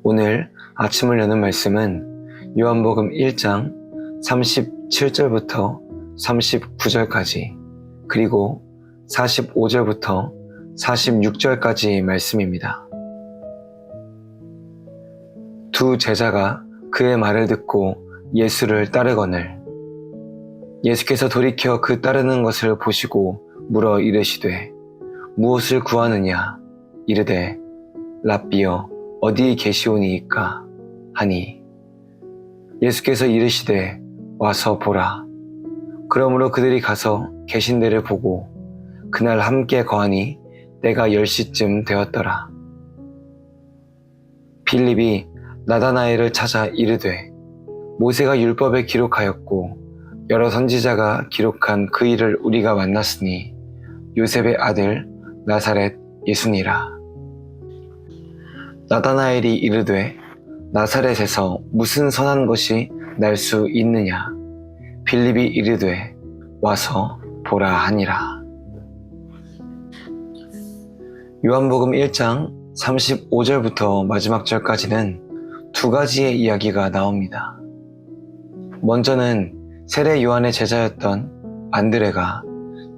오늘 아침을 여는 말씀은 요한복음 1장 37절부터 39절까지 그리고 45절부터 46절까지 말씀입니다. 두 제자가 그의 말을 듣고 예수를 따르거늘 예수께서 돌이켜 그 따르는 것을 보시고 물어 이르시되 무엇을 구하느냐 이르되 랍비여 어디 계시오니이까 하니 예수께서 이르시되 와서 보라. 그러므로 그들이 가서 계신 데를 보고 그날 함께 거하니 때가 10시쯤 되었더라. 빌립이 나다나엘을 찾아 이르되 모세가 율법에 기록하였고 여러 선지자가 기록한 그 일을 우리가 만났으니 요셉의 아들 나사렛 예수니라. 나다나엘이 이르되 나사렛에서 무슨 선한 것이 날 수 있느냐. 빌립이 이르되 와서 보라 하니라. 요한복음 1장 35절부터 마지막 절까지는 두 가지의 이야기가 나옵니다. 먼저는 세례 요한의 제자였던 안드레가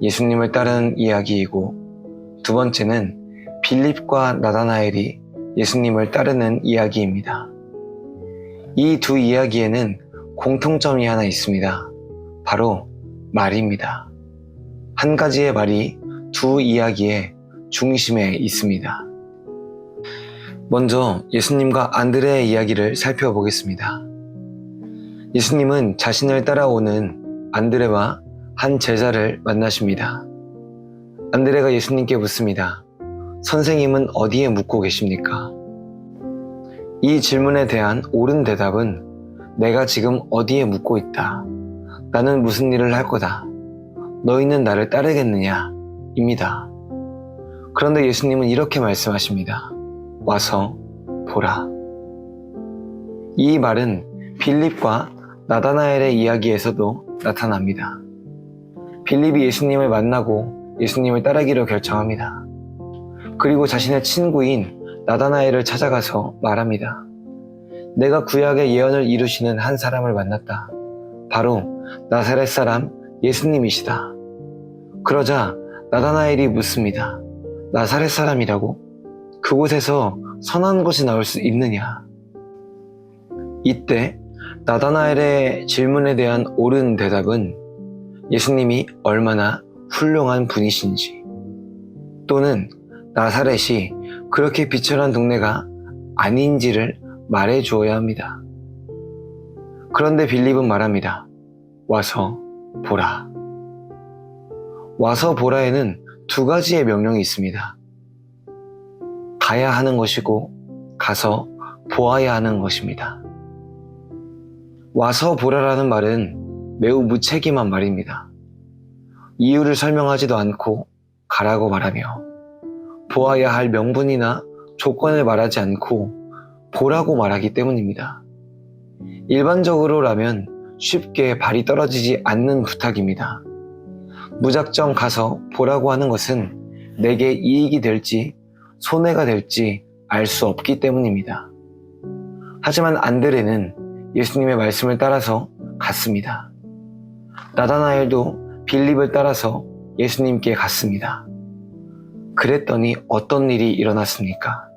예수님을 따르는 이야기이고, 두 번째는 빌립과 나다나엘이 예수님을 따르는 이야기입니다. 이 두 이야기에는 공통점이 하나 있습니다. 바로 말입니다. 한 가지의 말이 두 이야기의 중심에 있습니다. 먼저 예수님과 안드레의 이야기를 살펴보겠습니다. 예수님은 자신을 따라오는 안드레와 한 제자를 만나십니다. 안드레가 예수님께 묻습니다. 선생님은 어디에 묵고 계십니까? 이 질문에 대한 옳은 대답은 내가 지금 어디에 묵고 있다. 나는 무슨 일을 할 거다. 너희는 나를 따르겠느냐? 입니다. 그런데 예수님은 이렇게 말씀하십니다. 와서 보라. 이 말은 빌립과 나다나엘의 이야기에서도 나타납니다. 빌립이 예수님을 만나고 예수님을 따르기로 결정합니다. 그리고 자신의 친구인 나다나엘을 찾아가서 말합니다. 내가 구약의 예언을 이루시는 한 사람을 만났다. 바로 나사렛 사람 예수님이시다. 그러자 나다나엘이 묻습니다. 나사렛 사람이라고? 그곳에서 선한 것이 나올 수 있느냐? 이때 나다나엘의 질문에 대한 옳은 대답은 예수님이 얼마나 훌륭한 분이신지, 또는 나사렛이 그렇게 비천한 동네가 아닌지를 말해 주어야 합니다. 그런데 빌립은 말합니다. 와서 보라. 와서 보라에는 두 가지의 명령이 있습니다. 가야 하는 것이고 가서 보아야 하는 것입니다. 와서 보라라는 말은 매우 무책임한 말입니다. 이유를 설명하지도 않고 가라고 말하며 보아야 할 명분이나 조건을 말하지 않고 보라고 말하기 때문입니다. 일반적으로라면 쉽게 발이 떨어지지 않는 부탁입니다. 무작정 가서 보라고 하는 것은 내게 이익이 될지 손해가 될지 알 수 없기 때문입니다. 하지만 안드레는 예수님의 말씀을 따라서 갔습니다. 나다나엘도 빌립을 따라서 예수님께 갔습니다. 그랬더니 어떤 일이 일어났습니까?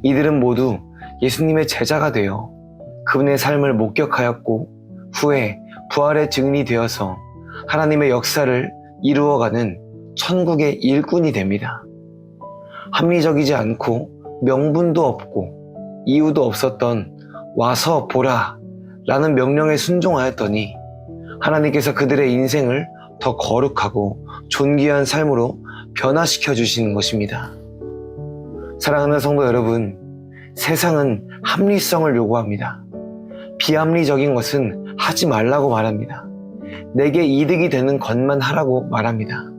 이들은 모두 예수님의 제자가 되어 그분의 삶을 목격하였고 후에 부활의 증인이 되어서 하나님의 역사를 이루어가는 천국의 일꾼이 됩니다. 합리적이지 않고 명분도 없고 이유도 없었던 와서 보라 라는 명령에 순종하였더니 하나님께서 그들의 인생을 더 거룩하고 존귀한 삶으로 변화시켜 주시는 것입니다. 사랑하는 성도 여러분, 세상은 합리성을 요구합니다. 비합리적인 것은 하지 말라고 말합니다. 내게 이득이 되는 것만 하라고 말합니다.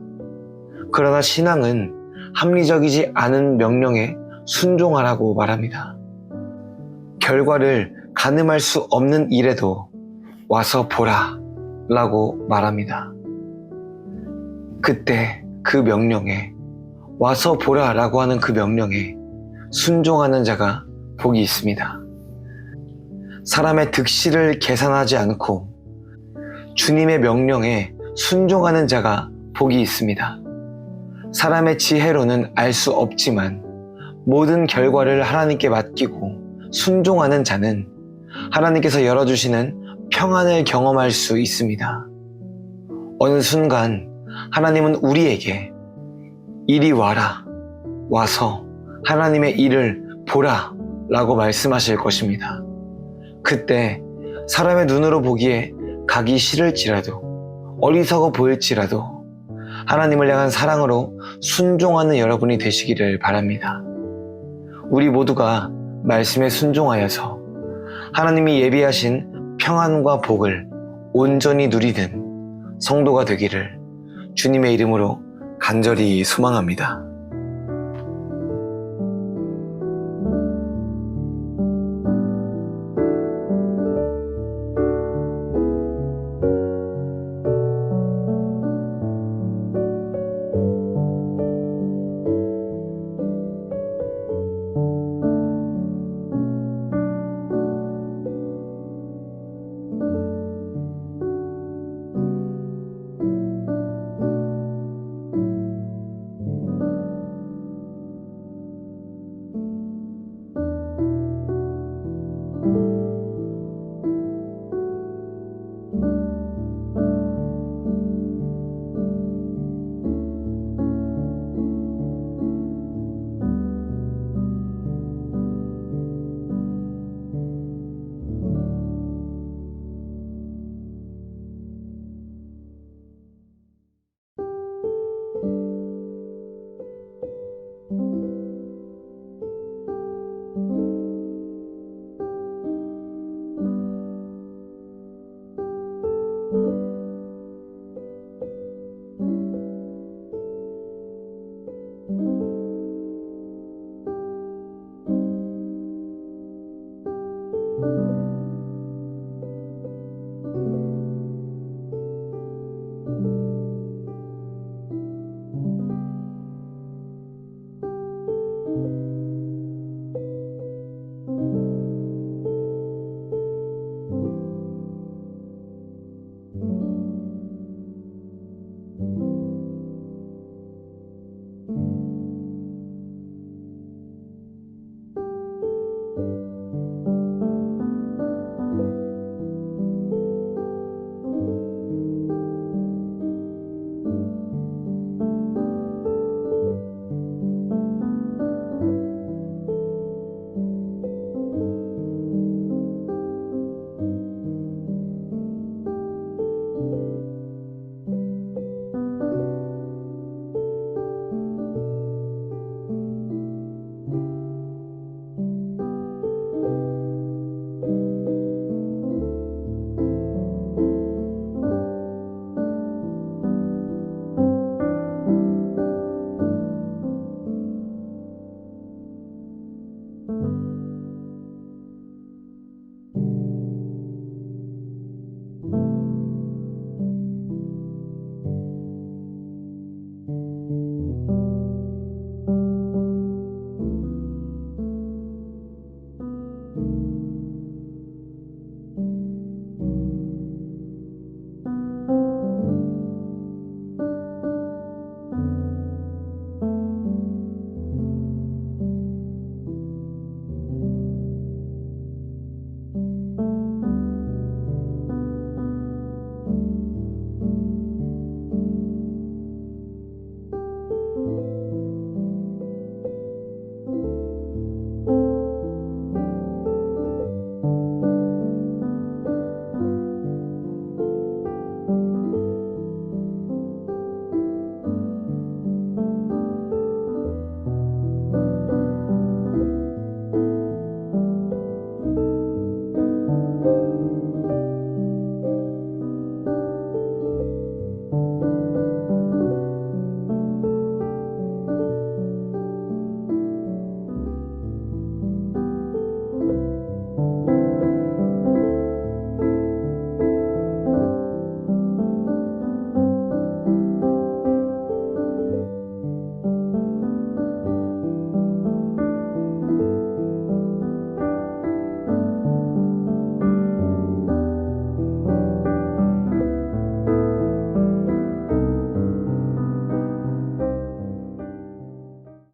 그러나 신앙은 합리적이지 않은 명령에 순종하라고 말합니다. 결과를 가늠할 수 없는 일에도 와서 보라 라고 말합니다. 그때 그 명령에, 와서 보라 라고 하는 그 명령에 순종하는 자가 복이 있습니다. 사람의 득실을 계산하지 않고 주님의 명령에 순종하는 자가 복이 있습니다. 사람의 지혜로는 알 수 없지만 모든 결과를 하나님께 맡기고 순종하는 자는 하나님께서 열어주시는 평안을 경험할 수 있습니다. 어느 순간 하나님은 우리에게 이리 와라, 와서 하나님의 일을 보라 라고 말씀하실 것입니다. 그때 사람의 눈으로 보기에 가기 싫을지라도 어리석어 보일지라도 하나님을 향한 사랑으로 순종하는 여러분이 되시기를 바랍니다. 우리 모두가 말씀에 순종하여서 하나님이 예비하신 평안과 복을 온전히 누리는 성도가 되기를 주님의 이름으로 간절히 소망합니다.